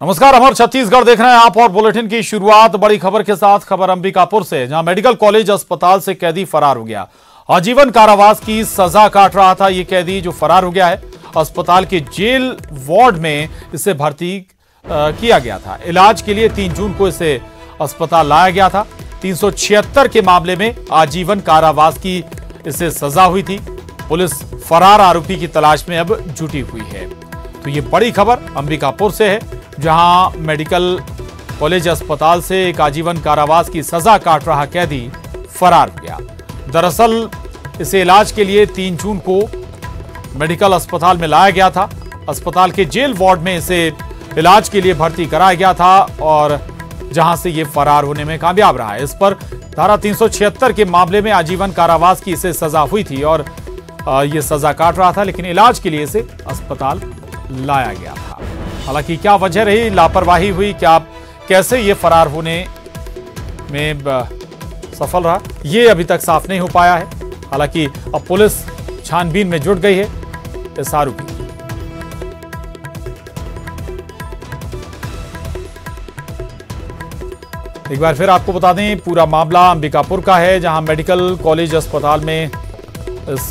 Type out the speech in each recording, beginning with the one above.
नमस्कार, अमर छत्तीसगढ़ देख रहे हैं आप और बुलेटिन की शुरुआत बड़ी खबर के साथ। खबर अंबिकापुर से, जहां मेडिकल कॉलेज अस्पताल से कैदी फरार हो गया। आजीवन कारावास की सजा काट रहा था ये कैदी जो फरार हो गया है। अस्पताल के जेल वार्ड में इसे भर्ती किया गया था। इलाज के लिए 3 जून को इसे अस्पताल लाया गया था। 376 के मामले में आजीवन कारावास की इसे सजा हुई थी। पुलिस फरार आरोपी की तलाश में अब जुटी हुई है। तो ये बड़ी खबर अंबिकापुर से है, जहां मेडिकल कॉलेज अस्पताल से एक आजीवन कारावास की सजा काट रहा कैदी फरार हो गया। दरअसल इसे इलाज के लिए 3 जून को मेडिकल अस्पताल में लाया गया था। अस्पताल के जेल वार्ड में इसे इलाज के लिए भर्ती कराया गया था और जहां से ये फरार होने में कामयाब रहा है। इस पर धारा 376 के मामले में आजीवन कारावास की इसे सजा हुई थी और ये सजा काट रहा था, लेकिन इलाज के लिए इसे अस्पताल लाया गया था। हालांकि क्या वजह रही, लापरवाही हुई, क्या कैसे ये फरार होने में सफल रहा, ये अभी तक साफ नहीं हो पाया है। हालांकि अब पुलिस छानबीन में जुट गई है इस आरोपी की। एक बार फिर आपको बता दें, पूरा मामला अंबिकापुर का है, जहां मेडिकल कॉलेज अस्पताल में इस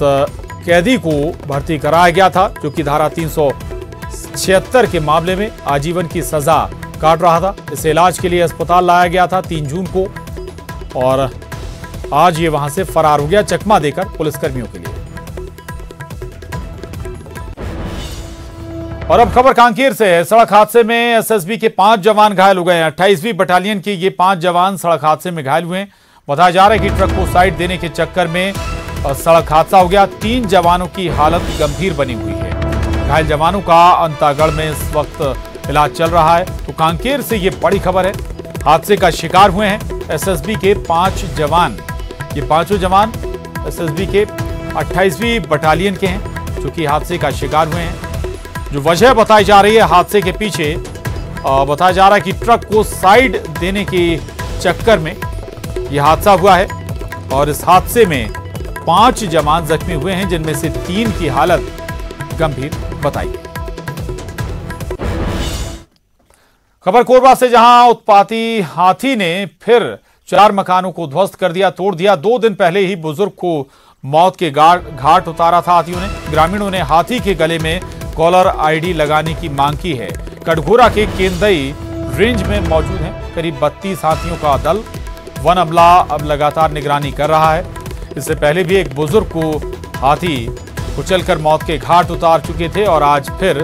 कैदी को भर्ती कराया गया था, जो कि धारा 376 के मामले में आजीवन की सजा काट रहा था। इसे इलाज के लिए अस्पताल लाया गया था 3 जून को और आज ये वहां से फरार हो गया, चकमा देकर पुलिसकर्मियों के लिए। और अब खबर कांकेर से है। सड़क हादसे में एसएसबी के 5 जवान घायल हो गए हैं। 28वीं बटालियन के ये 5 जवान सड़क हादसे में घायल हुए हैं। बताया जा रहा है कि ट्रक को साइड देने के चक्कर में सड़क हादसा हो गया। 3 जवानों की हालत गंभीर बनी हुई है। घायल जवानों का अंतागढ़ में इस वक्त इलाज चल रहा है। तो कांकेर से ये बड़ी खबर है, हादसे का शिकार हुए हैं एसएसबी के 5 जवान। ये 5 जवान एसएसबी के 28वीं बटालियन के हैं, जो कि हादसे का शिकार हुए हैं। जो वजह बताई जा रही है हादसे के पीछे, बताया जा रहा है कि ट्रक को साइड देने के चक्कर में यह हादसा हुआ है और इस हादसे में 5 जवान जख्मी हुए हैं, जिनमें से 3 की हालत गंभीर बताई गई। खबर कोरबा से, जहां उत्पाती हाथी ने फिर 4 मकानों को ध्वस्त कर दिया, तोड़ दिया। 2 दिन पहले ही बुजुर्ग को मौत के घाट उतारा था हाथियों ने। ग्रामीणों ने हाथी के गले में कॉलर आईडी लगाने की मांग की है। कटघोरा के केंदई रेंज में मौजूद हैं करीब 32 हाथियों का दल। वन अमला अब लगातार निगरानी कर रहा है। इससे पहले भी एक बुजुर्ग को हाथी कुचलकर मौत के घाट उतार चुके थे और आज फिर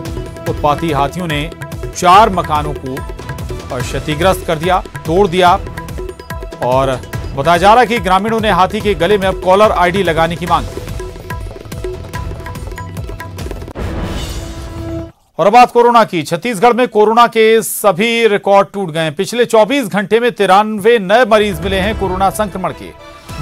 उत्पाती हाथियों ने 4 मकानों को क्षतिग्रस्त कर दिया, तोड़ दिया। और बताया जा रहा है कि ग्रामीणों ने हाथी के गले में अब कॉलर आईडी लगाने की मांग की। और बात कोरोना की। छत्तीसगढ़ में कोरोना के सभी रिकॉर्ड टूट गए। पिछले 24 घंटे में 93 नए मरीज मिले हैं कोरोना संक्रमण के।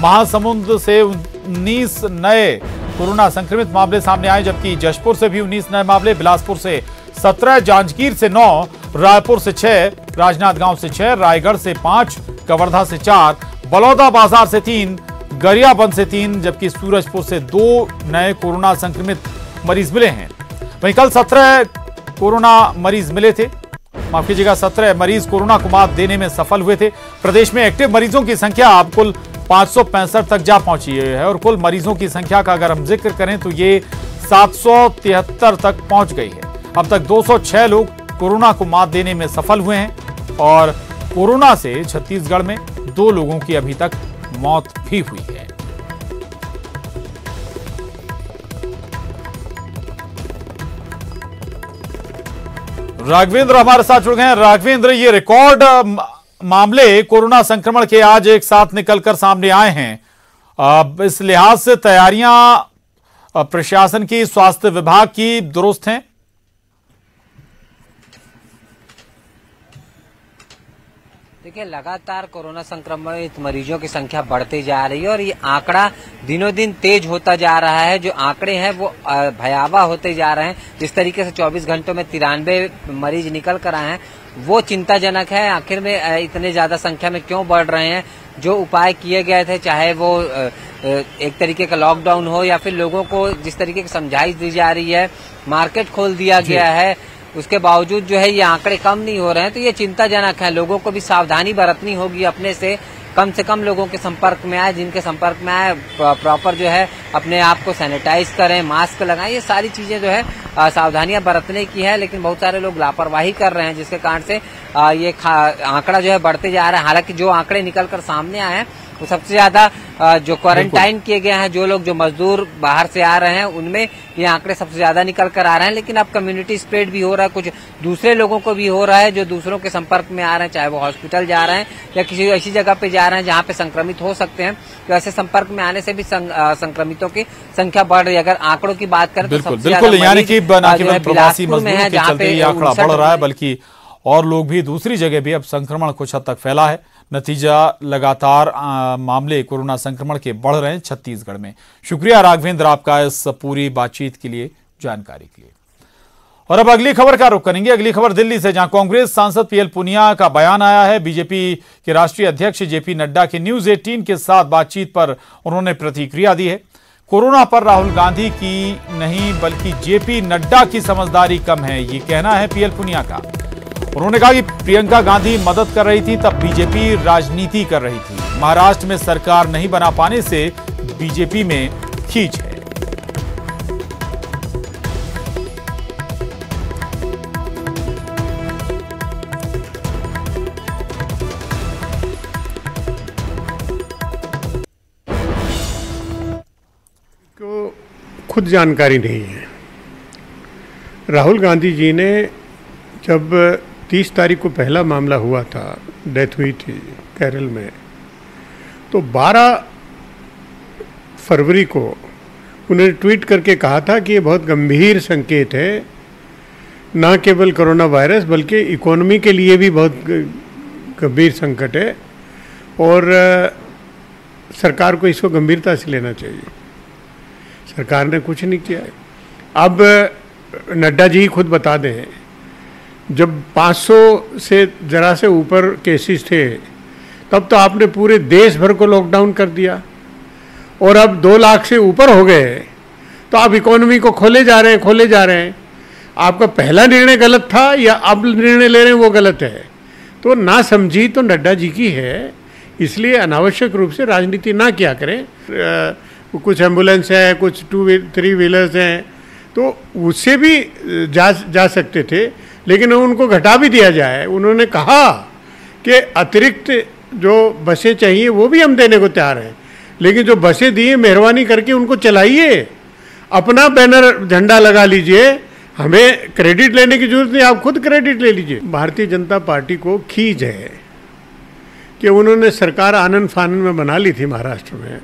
महासमुंद से 19 नए कोरोना संक्रमित मामले सामने आए, जबकि जशपुर से भी 19 नए मामले, बिलासपुर से 17, जांजगीर से 9, रायपुर से 6, राजनांदगांव से 6, रायगढ़ से 5, कवर्धा से 4, बलौदाबाजार से 3, गरियाबंद से 3, जबकि सूरजपुर से 2 नए कोरोना संक्रमित मरीज मिले हैं। वहीं कल 17 कोरोना मरीज मिले थे, माफ कीजिएगा 17 मरीज कोरोना को मात देने में सफल हुए थे। प्रदेश में एक्टिव मरीजों की संख्या अब कुल 565 तक जा पहुंची है और कुल मरीजों की संख्या का अगर हम जिक्र करें तो ये 773 तक पहुंच गई है। अब तक 206 लोग कोरोना को मात देने में सफल हुए हैं और कोरोना से छत्तीसगढ़ में 2 लोगों की अभी तक मौत भी हुई है। राघवेंद्र हमारे साथ जुड़ गए हैं। राघवेंद्र, ये रिकॉर्ड मामले कोरोना संक्रमण के आज एक साथ निकलकर सामने आए हैं। इस लिहाज से तैयारियां प्रशासन की, स्वास्थ्य विभाग की दुरुस्त हैं? देखिए, लगातार कोरोना संक्रमित मरीजों की संख्या बढ़ती जा रही है और ये आंकड़ा दिनों दिन तेज होता जा रहा है। जो आंकड़े हैं वो भयावह होते जा रहे हैं। जिस तरीके से 24 घंटों में 93 मरीज निकल कर आए हैं, वो चिंताजनक है। आखिर में इतने ज्यादा संख्या में क्यों बढ़ रहे हैं? जो उपाय किए गए थे, चाहे वो एक तरीके का लॉकडाउन हो या फिर लोगों को जिस तरीके की समझाइश दी जा रही है, मार्केट खोल दिया गया है, उसके बावजूद जो है ये आंकड़े कम नहीं हो रहे हैं, तो ये चिंताजनक है। लोगों को भी सावधानी बरतनी होगी, अपने से कम लोगों के संपर्क में आए, जिनके संपर्क में आए प्रॉपर जो है अपने आप को सैनिटाइज करें, मास्क लगाएं, ये सारी चीजें जो है सावधानियां बरतने की है। लेकिन बहुत सारे लोग लापरवाही कर रहे हैं, जिसके कारण से ये आंकड़ा जो है बढ़ते जा रहा है। हालांकि जो आंकड़े निकलकर सामने आए हैं वो सबसे ज्यादा जो क्वारंटाइन किए गए हैं, जो लोग जो मजदूर बाहर से आ रहे हैं, उनमें ये आंकड़े सबसे ज्यादा निकल कर आ रहे हैं। लेकिन अब कम्युनिटी स्प्रेड भी हो रहा है, कुछ दूसरे लोगों को भी हो रहा है जो दूसरों के संपर्क में आ रहे हैं, चाहे वो हॉस्पिटल जा रहे हैं या किसी ऐसी जगह पे जा रहे हैं जहाँ पे संक्रमित हो सकते हैं। तो ऐसे संपर्क में आने से भी संक्रमितों की संख्या बढ़ रही है। अगर आंकड़ों की बात करें तो सबसे बिल्कुल, यानी कि न केवल प्रवासी मजदूरों के चलते ये आंकड़ा बढ़ रहा है, बल्कि और लोग भी दूसरी जगह भी अब संक्रमण कुछ हद तक फैला है। नतीजा लगातार मामले कोरोना संक्रमण के बढ़ रहे हैं छत्तीसगढ़ में। शुक्रिया राघवेंद्र आपका इस पूरी बातचीत के लिए, जानकारी के लिए। और अब अगली खबर का रुख करेंगे। अगली खबर दिल्ली से, जहां कांग्रेस सांसद पीएल पुनिया का बयान आया है। बीजेपी के राष्ट्रीय अध्यक्ष जेपी नड्डा के न्यूज 18 के साथ बातचीत पर उन्होंने प्रतिक्रिया दी है। कोरोना पर राहुल गांधी की नहीं बल्कि जेपी नड्डा की समझदारी कम है, ये कहना है पीएल पुनिया का। उन्होंने कहा कि प्रियंका गांधी मदद कर रही थी तब बीजेपी राजनीति कर रही थी। महाराष्ट्र में सरकार नहीं बना पाने से बीजेपी में खींच है। को खुद जानकारी नहीं है। राहुल गांधी जी ने जब 30 तारीख को पहला मामला हुआ था, डेथ हुई थी केरल में, तो 12 फरवरी को उन्होंने ट्वीट करके कहा था कि ये बहुत गंभीर संकेत है, ना केवल कोरोना वायरस बल्कि इकोनॉमी के लिए भी बहुत गंभीर संकट है और सरकार को इसको गंभीरता से लेना चाहिए। सरकार ने कुछ नहीं किया है। अब नड्डा जी खुद बता दें, जब 500 से ज़रा से ऊपर केसेस थे तब तो आपने पूरे देश भर को लॉकडाउन कर दिया और अब 2 लाख से ऊपर हो गए तो आप इकोनॉमी को खोले जा रहे हैं। आपका पहला निर्णय गलत था या अब निर्णय ले रहे हैं वो गलत है? तो ना समझी तो नड्डा जी की है, इसलिए अनावश्यक रूप से राजनीति ना किया करें। कुछ एम्बुलेंस है, कुछ 2-3 व्हीलर्स हैं, तो उससे भी जा सकते थे, लेकिन उनको घटा भी दिया जाए। उन्होंने कहा कि अतिरिक्त जो बसें चाहिए वो भी हम देने को तैयार हैं, लेकिन जो बसें दिए मेहरबानी करके उनको चलाइए, अपना बैनर झंडा लगा लीजिए, हमें क्रेडिट लेने की जरूरत नहीं, आप खुद क्रेडिट ले लीजिए। भारतीय जनता पार्टी को खींच है कि उन्होंने सरकार आनन फानन में बना ली थी महाराष्ट्र में,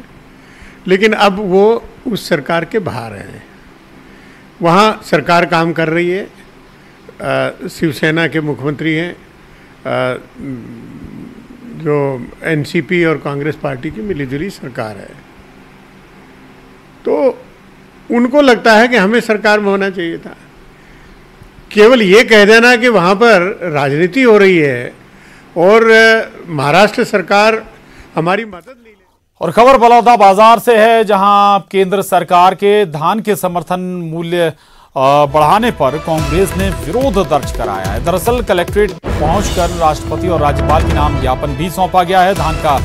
लेकिन अब वो उस सरकार के बाहर हैं। वहाँ सरकार काम कर रही है, शिवसेना के मुख्यमंत्री हैं, जो एनसीपी और कांग्रेस पार्टी की मिलीजुली सरकार है, तो उनको लगता है कि हमें सरकार में होना चाहिए था। केवल ये कह देना कि वहाँ पर राजनीति हो रही है और महाराष्ट्र सरकार हमारी मदद ले ले। और खबर बलौदाबाजार से है, जहां केंद्र सरकार के धान के समर्थन मूल्य बढ़ाने पर कांग्रेस ने विरोध दर्ज कराया है। दरअसल कलेक्ट्रेट पहुंचकर राष्ट्रपति और राज्यपाल के नाम ज्ञापन भी सौंपा गया है। धान का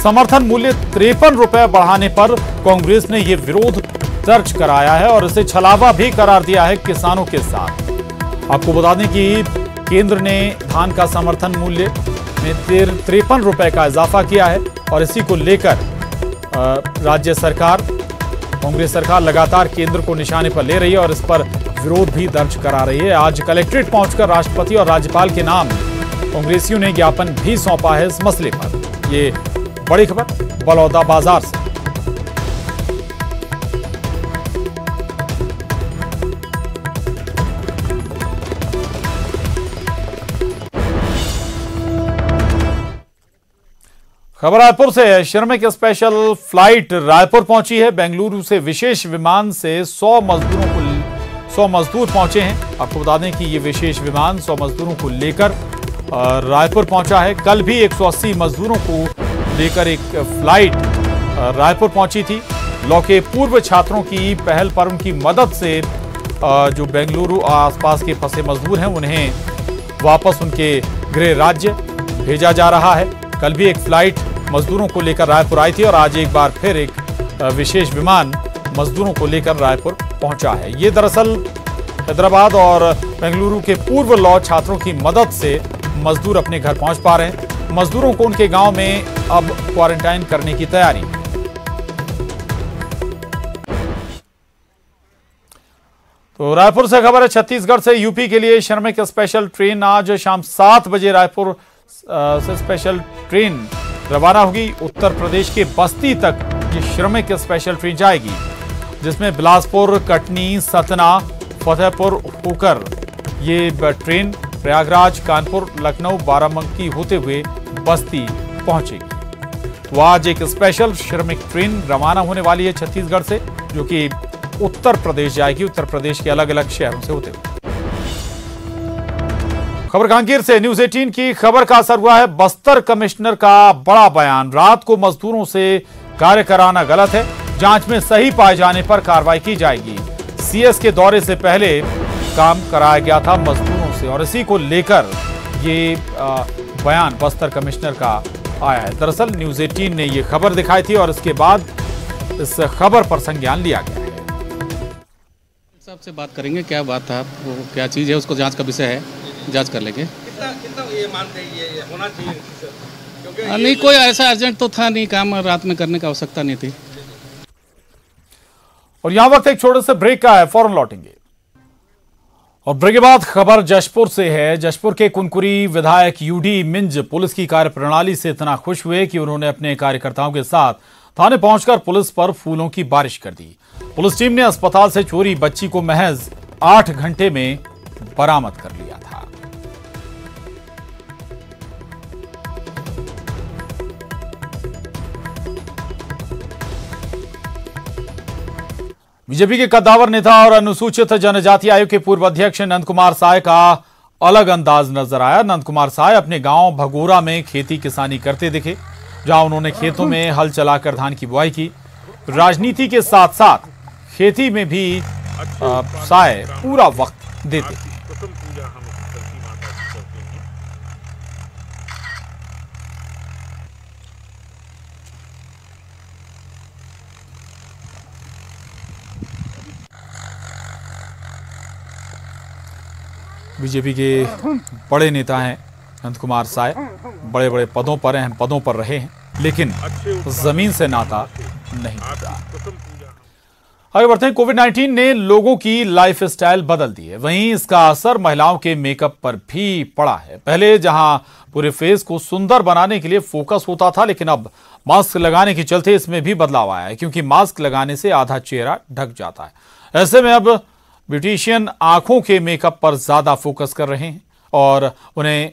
समर्थन मूल्य 53 रुपए बढ़ाने पर कांग्रेस ने यह विरोध दर्ज कराया है और इसे छलावा भी करार दिया है किसानों के साथ। आपको बता दें कि केंद्र ने धान का समर्थन मूल्य में 53 रुपए का इजाफा किया है और इसी को लेकर राज्य सरकार, कांग्रेस सरकार लगातार केंद्र को निशाने पर ले रही है और इस पर विरोध भी दर्ज करा रही है। आज कलेक्ट्रेट पहुंचकर राष्ट्रपति और राज्यपाल के नाम कांग्रेसियों ने ज्ञापन भी सौंपा है इस मसले पर। ये बड़ी खबर बलौदाबाजार से। खबर रायपुर से है। श्रमिक स्पेशल फ्लाइट रायपुर पहुंची है। बेंगलुरु से विशेष विमान से 100 मजदूर पहुंचे हैं। आपको बता दें कि ये विशेष विमान 100 मजदूरों को लेकर रायपुर पहुंचा है। कल भी 180 मजदूरों को लेकर एक फ्लाइट रायपुर पहुंची थी। लौके पूर्व छात्रों की पहल पर उनकी मदद से जो बेंगलुरु आसपास के फंसे मजदूर हैं उन्हें वापस उनके गृह राज्य भेजा जा रहा है। कल भी एक फ्लाइट मजदूरों को लेकर रायपुर आई थी और आज एक बार फिर एक विशेष विमान मजदूरों को लेकर रायपुर पहुंचा है। ये दरअसल हैदराबाद और बेंगलुरु के पूर्व लॉ छात्रों की मदद से मजदूर अपने घर पहुंच पा रहे हैं। मजदूरों को उनके गांव में अब क्वारंटाइन करने की तैयारी। तो रायपुर से खबर है छत्तीसगढ़ से यूपी के लिए श्रमिक स्पेशल ट्रेन आज शाम 7 बजे रायपुर से स्पेशल ट्रेन रवाना होगी। उत्तर प्रदेश के बस्ती तक ये श्रमिक स्पेशल ट्रेन जाएगी, जिसमें बिलासपुर, कटनी, सतना, फतेहपुर होकर ये ट्रेन प्रयागराज, कानपुर, लखनऊ, बाराबंकी होते हुए बस्ती पहुंचेगी। तो आज एक स्पेशल श्रमिक ट्रेन रवाना होने वाली है छत्तीसगढ़ से, जो कि उत्तर प्रदेश जाएगी, उत्तर प्रदेश के अलग अलग शहरों से होते हुए। खबर कांकेर से न्यूज 18 की खबर का असर हुआ है बस्तर कमिश्नर का बड़ा बयान। रात को मजदूरों से कार्य कराना गलत है, जांच में सही पाए जाने पर कार्रवाई की जाएगी। सीएस के दौरे से पहले काम कराया गया था मजदूरों से और इसी को लेकर ये बयान बस्तर कमिश्नर का आया है। दरअसल न्यूज 18 ने ये खबर दिखाई थी और इसके बाद इस खबर पर संज्ञान लिया गया है। सबसे बात करेंगे, क्या बात था, वो क्या चीज़ है, उसको जांच का विषय है, जांच कर लेंगे। कितना ये मानते हैं ये होना चाहिए क्योंकि नहीं, कोई ऐसा अर्जेंट तो था नहीं, काम रात में करने की आवश्यकता नहीं थी। और यहां वक्त एक छोटे से ब्रेक का है, फौरन लौटेंगे। और ब्रेक के बाद खबर जशपुर से है। जशपुर के कुनकुरी विधायक यूडी मिंज पुलिस की कार्यप्रणाली से इतना खुश हुए कि उन्होंने अपने कार्यकर्ताओं के साथ थाने पहुंचकर पुलिस पर फूलों की बारिश कर दी। पुलिस टीम ने अस्पताल से चोरी बच्ची को महज 8 घंटे में बरामद कर लिया था। बीजेपी के कद्दावर नेता और अनुसूचित जनजाति आयोग के पूर्व अध्यक्ष नंद कुमार साय का अलग अंदाज नजर आया। नंद कुमार साय अपने गांव भगोरा में खेती किसानी करते दिखे, जहां उन्होंने खेतों में हल चलाकर धान की बुआई की। राजनीति के साथ साथ खेती में भी साय पूरा वक्त देते हैं। बीजेपी के बड़े नेता हैं नंद कुमार साय, बड़े बड़े पदों पर हैं, पदों पर रहे हैं, लेकिन जमीन से नाता नहीं था। आगे बढ़ते हैं। कोविड-19 ने लोगों की लाइफस्टाइल बदल दी है, वहीं इसका असर महिलाओं के मेकअप पर भी पड़ा है। पहले जहां पूरे फेस को सुंदर बनाने के लिए फोकस होता था, लेकिन अब मास्क लगाने के चलते इसमें भी बदलाव आया है, क्योंकि मास्क लगाने से आधा चेहरा ढक जाता है। ऐसे में अब ब्यूटिशियन आंखों के मेकअप पर ज्यादा फोकस कर रहे हैं और उन्हें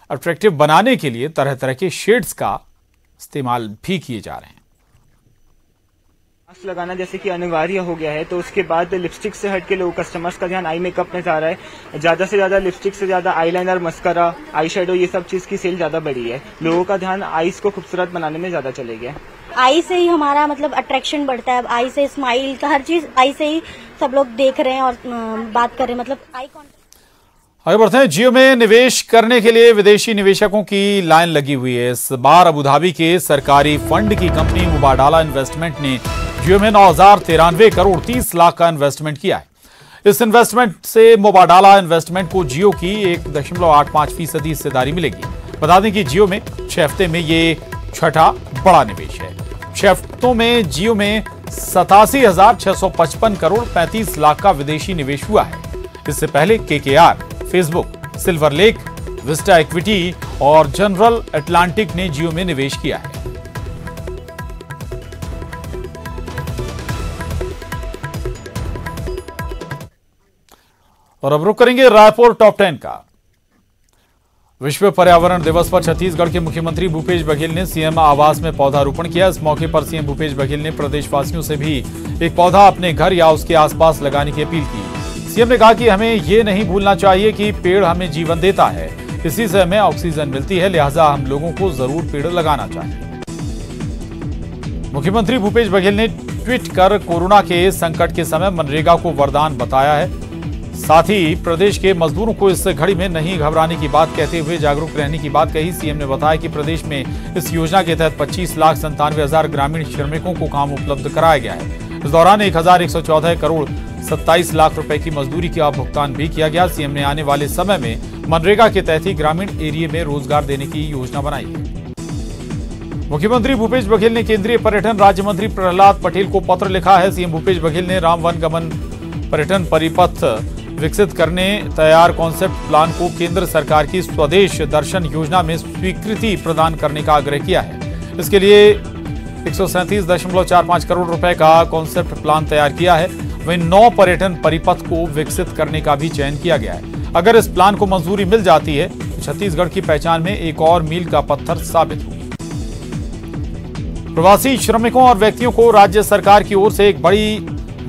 अट्रैक्टिव बनाने के लिए तरह तरह के शेड्स का इस्तेमाल भी किए जा रहे हैं। मास्क लगाना जैसे कि अनिवार्य हो गया है, तो उसके बाद लिपस्टिक से हट के लोग कस्टमर्स का ध्यान आई मेकअप में जा रहा है। ज्यादा से ज्यादा लिपस्टिक से ज्यादा आईलाइनर, मस्करा, आई शेडो, ये सब चीज की सेल ज्यादा बढ़ी है। लोगों का ध्यान आईज को खूबसूरत बनाने में ज्यादा चले गया। आई से ही हमारा मतलब अट्रैक्शन बढ़ता है, आई से स्माइल का हर चीज आई से ही सब लोग देख रहे हैं और बात कर रहे हैं, मतलब आई कॉन्टेक्ट। आगे बढ़ते हैं। जियो में निवेश करने के लिए विदेशी निवेशकों की लाइन लगी हुई है। इस बार अबुधाबी के सरकारी फंड की कंपनी मुबाडाला इन्वेस्टमेंट ने जियो में 9,093 करोड़ 30 लाख का इन्वेस्टमेंट किया है। इस इन्वेस्टमेंट से मुबाडाला इन्वेस्टमेंट को जियो की 1.85% हिस्सेदारी मिलेगी। बता दें कि जियो में 6 हफ्ते में ये छठा बड़ा निवेश है। 6 हफ्तों में जियो में 87,655 करोड़ 35 लाख का विदेशी निवेश हुआ है। इससे पहले KKR, Facebook, silver lake, Vista equity और जनरल अटलांटिक ने जियो में निवेश किया है। और अब रुक करेंगे रायपुर टॉप 10 का। विश्व पर्यावरण दिवस पर छत्तीसगढ़ के मुख्यमंत्री भूपेश बघेल ने सीएम आवास में पौधारोपण किया। इस मौके पर सीएम भूपेश बघेल ने प्रदेशवासियों से भी एक पौधा अपने घर या उसके आसपास लगाने की अपील की। सीएम ने कहा कि हमें ये नहीं भूलना चाहिए कि पेड़ हमें जीवन देता है, इसी से हमें ऑक्सीजन मिलती है, लिहाजा हम लोगों को जरूर पेड़ लगाना चाहिए। मुख्यमंत्री भूपेश बघेल ने ट्वीट कर कोरोना के संकट के समय मनरेगा को वरदान बताया है। साथ ही प्रदेश के मजदूरों को इस घड़ी में नहीं घबराने की बात कहते हुए जागरूक रहने की बात कही। सीएम ने बताया कि प्रदेश में इस योजना के तहत 25,97,000 ग्रामीण श्रमिकों को काम उपलब्ध कराया गया है। इस दौरान 1,114 करोड़ 27 लाख रुपए की मजदूरी का भुगतान भी किया गया। सीएम ने आने वाले समय में मनरेगा के तहत ही ग्रामीण एरिया में रोजगार देने की योजना बनाई है। मुख्यमंत्री भूपेश बघेल ने केंद्रीय पर्यटन राज्य मंत्री प्रहलाद पटेल को पत्र लिखा है। सीएम भूपेश बघेल ने राम वन गमन पर्यटन परिपथ विकसित करने तैयार कॉन्सेप्ट प्लान को केंद्र सरकार की स्वदेश दर्शन योजना में स्वीकृति प्रदान करने का आग्रह किया है। इसके लिए 137.45 करोड़ रुपए का कॉन्सेप्ट प्लान तैयार किया है। वहीं 9 पर्यटन परिपथ को विकसित करने का भी चयन किया गया है। अगर इस प्लान को मंजूरी मिल जाती है तो छत्तीसगढ़ की पहचान में एक और मील का पत्थर साबित होगी। प्रवासी श्रमिकों और व्यक्तियों को राज्य सरकार की ओर से एक बड़ी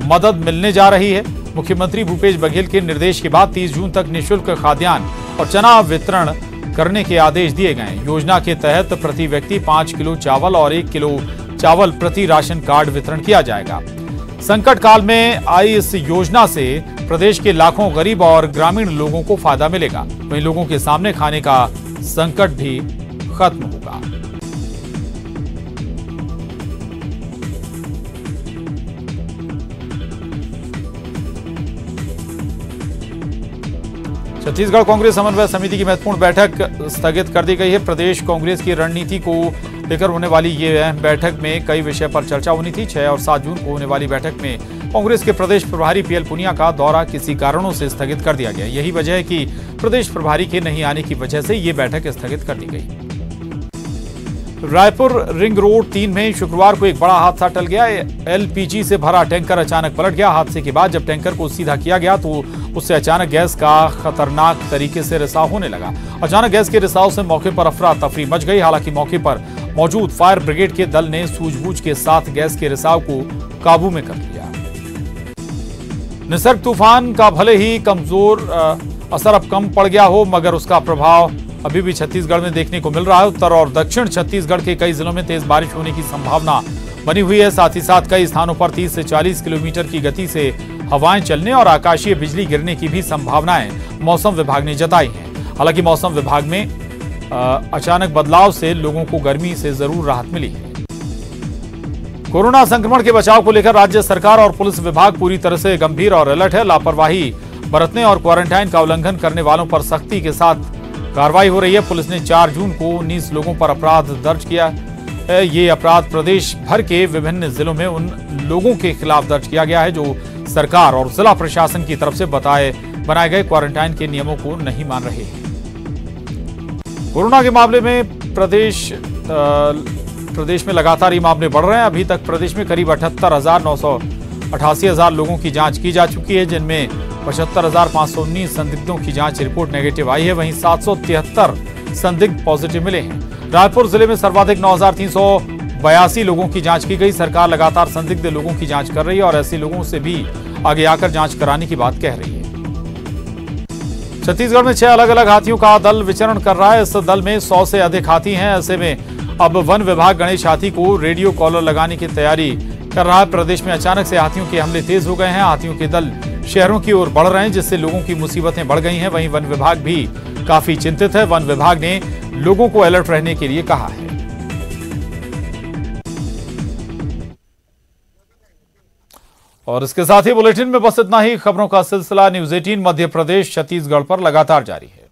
मदद मिलने जा रही है। मुख्यमंत्री भूपेश बघेल के निर्देश के बाद 30 जून तक निःशुल्क खाद्यान्न और चना वितरण करने के आदेश दिए गए। योजना के तहत प्रति व्यक्ति 5 किलो चावल और 1 किलो चावल प्रति राशन कार्ड वितरण किया जाएगा। संकट काल में आई इस योजना से प्रदेश के लाखों गरीब और ग्रामीण लोगों को फायदा मिलेगा। वहीं लोगों के सामने खाने का संकट भी खत्म होगा। छत्तीसगढ़ कांग्रेस समन्वय समिति की महत्वपूर्ण बैठक स्थगित कर दी गई है। प्रदेश कांग्रेस की रणनीति को लेकर होने वाली ये बैठक में कई विषय पर चर्चा होनी थी। 6 और 7 जून को होने वाली बैठक में कांग्रेस के प्रदेश प्रभारी पीएल पुनिया का दौरा किसी कारणों से स्थगित कर दिया गया। यही वजह है कि प्रदेश प्रभारी के नहीं आने की वजह से ये बैठक स्थगित कर दी गई। रायपुर रिंग रोड 3 में शुक्रवार को एक बड़ा हादसा टल गया। एलपीजी से भरा टैंकर अचानक पलट गया। हादसे के बाद जब टैंकर को सीधा किया गया तो उससे अचानक गैस का खतरनाक तरीके से रिसाव होने लगा। अचानक गैस के रिसाव से मौके पर अफरा तफरी मच गई। हालांकि मौके पर मौजूद फायर ब्रिगेड के दल ने सूझबूझ के साथ गैस के रिसाव को काबू में कर लिया। निसर्ग तूफान का भले ही कमजोर असर अब कम पड़ गया हो, मगर उसका प्रभाव अभी भी छत्तीसगढ़ में देखने को मिल रहा है। उत्तर और दक्षिण छत्तीसगढ़ के कई जिलों में तेज बारिश होने की संभावना बनी हुई है। साथ ही साथ कई स्थानों पर 30 से 40 किलोमीटर की गति से हवाएं चलने और आकाशीय बिजली गिरने की भी संभावनाएं मौसम विभाग ने जताई हैं। हालांकि मौसम विभाग में अचानक बदलाव से लोगों को गर्मी से जरूर राहत मिली है। कोरोना संक्रमण के बचाव को लेकर राज्य सरकार और पुलिस विभाग पूरी तरह से गंभीर और अलर्ट है। लापरवाही बरतने और क्वारंटाइन का उल्लंघन करने वालों पर सख्ती के साथ कार्रवाई हो रही है। पुलिस ने 4 जून को 19 लोगों पर अपराध दर्ज किया है। ये अपराध प्रदेश भर के विभिन्न जिलों में उन लोगों के खिलाफ दर्ज किया गया है जो सरकार और जिला प्रशासन की तरफ से बनाए गए क्वारंटाइन के नियमों को नहीं मान रहे हैं। कोरोना के मामले में प्रदेश में लगातार ये मामले बढ़ रहे हैं। अभी तक प्रदेश में करीब 88,988 लोगों की जांच की जा चुकी है, जिनमें 75,519 संदिग्धों की जांच रिपोर्ट नेगेटिव आई है। वहीं 773 संदिग्ध पॉजिटिव मिले हैं। रायपुर जिले में सर्वाधिक 9,382 लोगों की जांच की गई। सरकार लगातार संदिग्ध लोगों की जांच कर रही है और ऐसे लोगों से भी आगे आकर जांच कराने की बात कह रही है। छत्तीसगढ़ में 6 अलग अलग हाथियों का दल विचरण कर रहा है। इस दल में 100 से अधिक हाथी हैं। ऐसे में अब वन विभाग गणेश हाथी को रेडियो कॉलर लगाने की तैयारी कर रहा है। प्रदेश में अचानक से हाथियों के हमले तेज हो गए हैं। हाथियों के दल शहरों की ओर बढ़ रहे हैं, जिससे लोगों की मुसीबतें बढ़ गई हैं। वहीं वन विभाग भी काफी चिंतित है। वन विभाग ने लोगों को अलर्ट रहने के लिए कहा है। और इसके साथ ही बुलेटिन में बस इतना ही। खबरों का सिलसिला न्यूज़ 18 मध्य प्रदेश छत्तीसगढ़ पर लगातार जारी है।